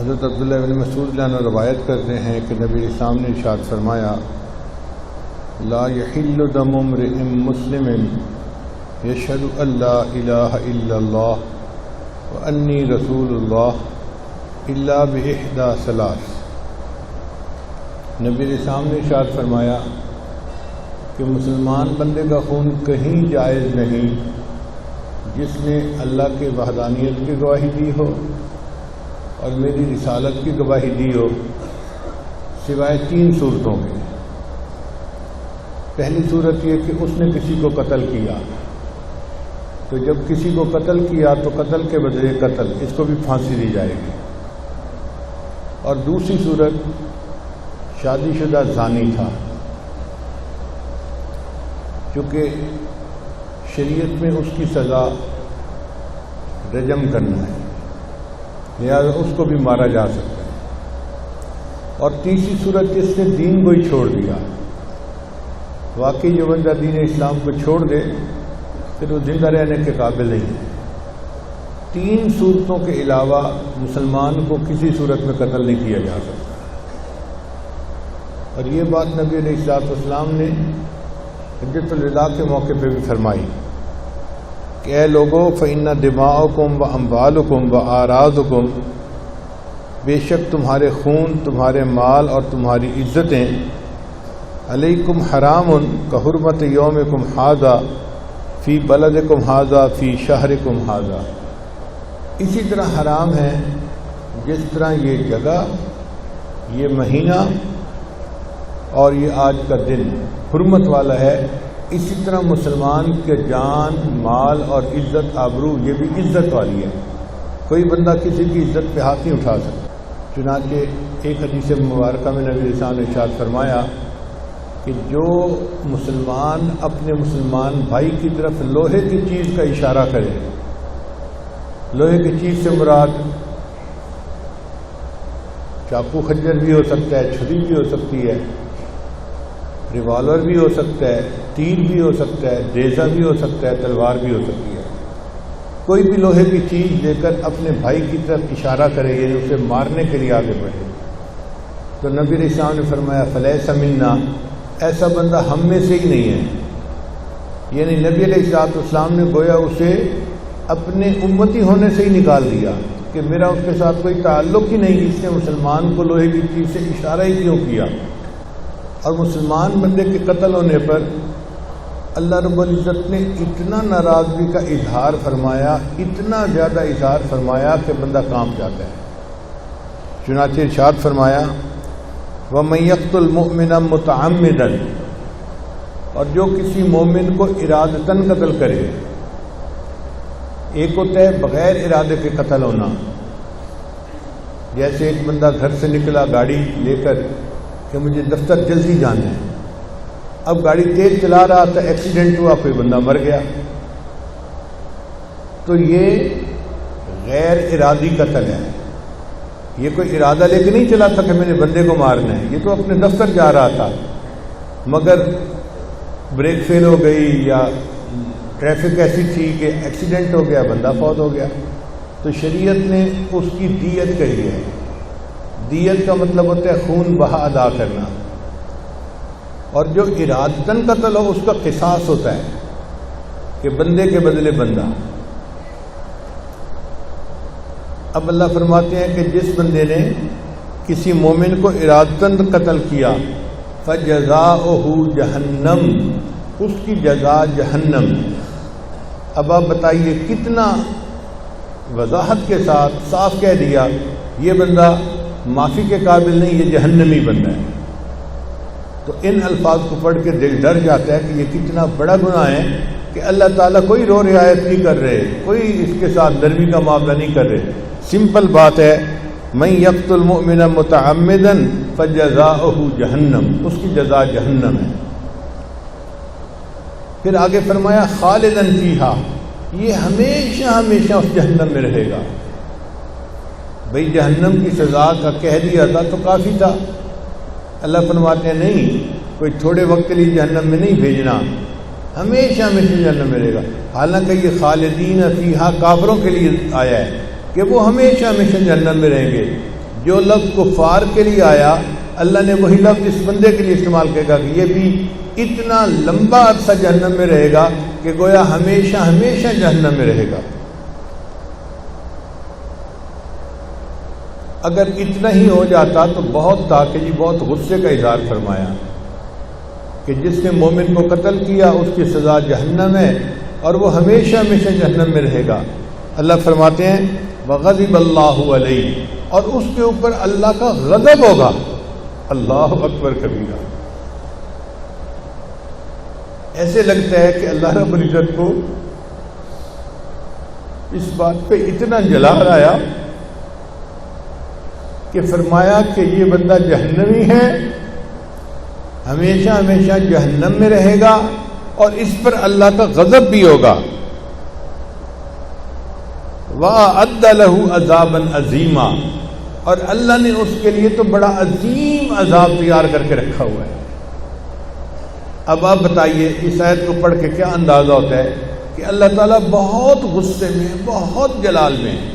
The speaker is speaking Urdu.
حضرت عبداللہ بن مسعود جان روایت کرتے ہیں کہ نبی اسلام نے ارشاد فرمایا لا يحل دم امرئ مسلم یشہد ان لا الہ الا اللہ وانی رسول اللہ الا باحدی ثلاث۔ نبی اسلام نے ارشاد فرمایا کہ مسلمان بندے کا خون کہیں جائز نہیں جس نے اللہ کے وحدانیت کی گواہی دی ہو اور میری رسالت کی گواہی دی ہو، سوائے 3 صورتوں کے۔ پہلی صورت یہ کہ اس نے کسی کو قتل کیا، تو جب کسی کو قتل کیا تو قتل کے بدلے قتل، اس کو بھی پھانسی دی جائے گی۔ اور دوسری صورت شادی شدہ زانی تھا، چونکہ شریعت میں اس کی سزا رجم کرنا ہے، لہذا اس کو بھی مارا جا سکتا ہے۔ اور تیسری صورت جس نے دین کو ہی چھوڑ دیا، واقعی جو بندہ دین اسلام کو چھوڑ دے پھر وہ زندہ رہنے کے قابل نہیں ہے۔ 3 صورتوں کے علاوہ مسلمان کو کسی صورت میں قتل نہیں کیا جا سکتا۔ اور یہ بات نبی علیہ السلام نے حجۃ الوداع کے موقع پہ بھی فرمائی کہ اے لوگو فإن دماءکم واموالکم واعراضکم، بے شک تمہارے خون، تمہارے مال اور تمہاری عزتیں علیکم حرام کحرمت یومکم ھذا فی بلدکم ھذا فی شہرکم ھذا، اسی طرح حرام ہے جس طرح یہ جگہ، یہ مہینہ اور یہ آج کا دن حرمت والا ہے، اسی طرح مسلمان کے جان، مال اور عزت، آبرو یہ بھی عزت والی ہے، کوئی بندہ کسی کی عزت پہ ہاتھ نہیں اٹھا سکتا۔ چنانچہ ایک حدیث مبارکہ میں نبی رسول نے ارشاد فرمایا کہ جو مسلمان اپنے مسلمان بھائی کی طرف لوہے کی چیز کا اشارہ کرے، لوہے کی چیز سے مراد چاقو خنجر بھی ہو سکتا ہے، چھری بھی ہو سکتی ہے، ریوالور بھی ہو سکتا ہے، تیر بھی ہو سکتا ہے، نیزہ بھی ہو سکتا ہے، تلوار بھی ہو سکتی ہے، کوئی بھی لوہے کی چیز لے کر اپنے بھائی کی طرف اشارہ کرے، یعنی اسے مارنے کے لیے آگے بڑھے، تو نبی علیہ السلام نے فرمایا فلیس منا، ایسا بندہ ہم میں سے ہی نہیں ہے۔ یعنی نبی علیہ السلام نے گویا اسے اپنے امتی ہونے سے ہی نکال دیا کہ میرا اس کے ساتھ کوئی تعلق ہی نہیں، اس نے مسلمان کو لوہے کی چیز سے اشارہ ہی کیوں کیا۔ اور مسلمان بندے کے قتل ہونے پر اللہ رب العزت نے اتنا ناراضگی کا اظہار فرمایا، اتنا زیادہ اظہار فرمایا کہ بندہ کانپ جاتا ہے۔ چنانچہ ارشاد فرمایا وَمَن يَقْتُلْ مُؤْمِنًا مُتَعَمِّدًا، اور جو کسی مومن کو ارادتاً قتل کرے، ایک ہوتا ہے بغیر ارادے کے قتل ہونا، جیسے ایک بندہ گھر سے نکلا گاڑی لے کر کہ مجھے دفتر جلدی جانا ہے، اب گاڑی تیز چلا رہا تھا، ایکسیڈنٹ ہوا، کوئی بندہ مر گیا، تو یہ غیر ارادی قتل ہے۔ یہ کوئی ارادہ لے کے نہیں چلا تھا کہ میں نے بندے کو مارنا ہے، یہ تو اپنے دفتر جا رہا تھا، مگر بریک فیل ہو گئی یا ٹریفک ایسی تھی کہ ایکسیڈنٹ ہو گیا، بندہ فوت ہو گیا، تو شریعت نے اس کی دیت کہی ہے۔ دیت کا مطلب ہوتا ہے خون بہا ادا کرنا، اور جو ارادتاً قتل ہو اس کا قصاص ہوتا ہے کہ بندے کے بدلے بندہ۔ اب اللہ فرماتے ہیں کہ جس بندے نے کسی مومن کو ارادتاً قتل کیا فَجَزَاؤُهُ جَهَنَّمُ، اس کی جزا جہنم۔ اب آپ بتائیے کتنا وضاحت کے ساتھ صاف کہہ دیا یہ بندہ معافی کے قابل نہیں، یہ جہنمی بندہ ہے۔ تو ان الفاظ کو پڑھ کے دل ڈر جاتا ہے کہ یہ کتنا بڑا گناہ ہے کہ اللہ تعالیٰ کوئی رو رعایت نہیں کر رہے، کوئی اس کے ساتھ نرمی کا معاملہ نہیں کر رہے۔ سمپل بات ہے من یقتل مؤمنا متعمدا فجزاؤہ جہنم، اس کی جزا جہنم ہے۔ پھر آگے فرمایا خالدا فیہا، یہ ہمیشہ ہمیشہ اس جہنم میں رہے گا۔ بھئی جہنم کی سزا کا کہہ دیا تھا تو کافی تھا، اللہ فرماتے ہیں نہیں، کوئی تھوڑے وقت کے لیے جہنم میں نہیں بھیجنا، ہمیشہ ہمیشہ جہنم میں رہے گا۔ حالانکہ یہ خالدین فیہا کافروں کے لیے آیا ہے کہ وہ ہمیشہ ہمیشہ جہنم میں رہیں گے، جو لفظ کفار کے لیے آیا اللہ نے وہی لفظ اس بندے کے لیے استعمال کرے گا کہ یہ بھی اتنا لمبا عرصہ جہنم میں رہے گا کہ گویا ہمیشہ ہمیشہ جہنم میں رہے گا۔ اگر اتنا ہی ہو جاتا تو بہت تھا کہ جی بہت غصے کا اظہار فرمایا کہ جس نے مومن کو قتل کیا اس کی سزا جہنم ہے اور وہ ہمیشہ ہمیشہ جہنم میں رہے گا۔ اللہ فرماتے ہیں وغضب اللہ علیہ، اور اس کے اوپر اللہ کا غضب ہوگا۔ اللہ اکبر کبیرہ۔ ایسے لگتا ہے کہ اللہ رب العزت کو اس بات پہ اتنا جلال آیا کہ فرمایا کہ یہ بندہ جہنمی ہے، ہمیشہ ہمیشہ جہنم میں رہے گا اور اس پر اللہ کا غضب بھی ہوگا۔ وَأَعَدَّ لَهُ عَذَابًا عَظِيمًا، اور اللہ نے اس کے لیے تو بڑا عظیم عذاب تیار کر کے رکھا ہوا ہے۔ اب آپ بتائیے اس آیت کو پڑھ کے کیا اندازہ ہوتا ہے کہ اللہ تعالیٰ بہت غصے میں، بہت جلال میں ہے۔